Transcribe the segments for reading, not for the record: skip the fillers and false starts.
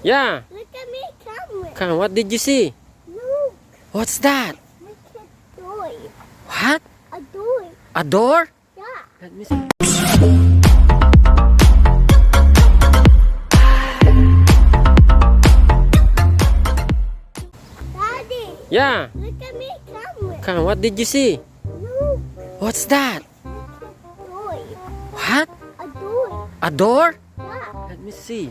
Yeah. Look at me, camera. Come, what did you see? Look. What's that? Look at door. What? A door. A door? Yeah. Let me see. Daddy. Yeah. Look at me, camera. Come, what did you see? Look. What's that? Door. What? A door. A door? Yeah. Let me see.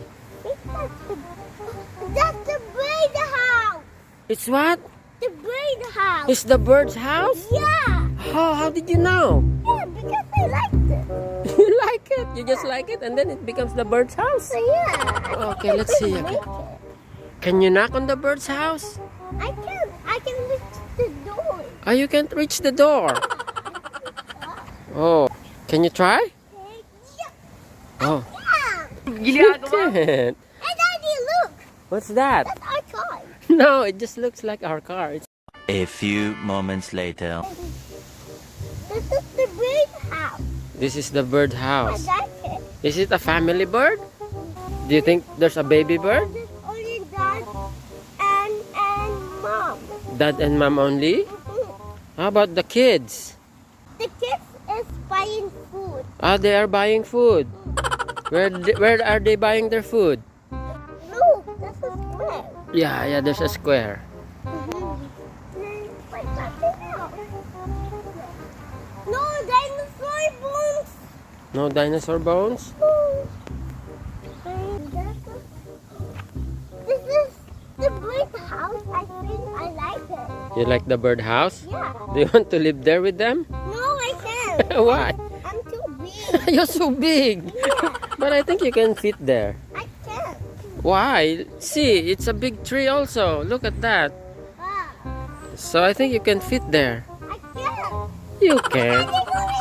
That's the bird house. It's what? The bird house. It's the bird's house? Yeah. Oh, how did you know? Yeah, because I liked it. You like it? You just like it and then it becomes the bird's house? So yeah. Okay, let's see. Make it. Can you knock on the bird's house? I can reach the door. Oh, you can't reach the door. Oh, can you try? Oh. You can't. Hey, Daddy, look. What's that? That's our car. No, it just looks like our car. A few moments later. This is the bird house. This is the bird I house. like it. Is it a family bird? Do you think there's a baby bird? This is only Dad and Mom. Dad and mom only? How about the kids? The kids is buying food. Ah, they are buying food. Where are they buying their food? Look, this is square. Yeah, there's a square. Wait, nothing else. No dinosaur bones. No dinosaur bones? This is the bird house. I think I like it. You like the bird house? Yeah. Do you want to live there with them? No, I can't. Why? I'm too big. You're so big. But I think you can fit there. I can't. Why? See, it's a big tree also. Look at that. Ah, So I think you can fit there. I can't. You can. Daddy,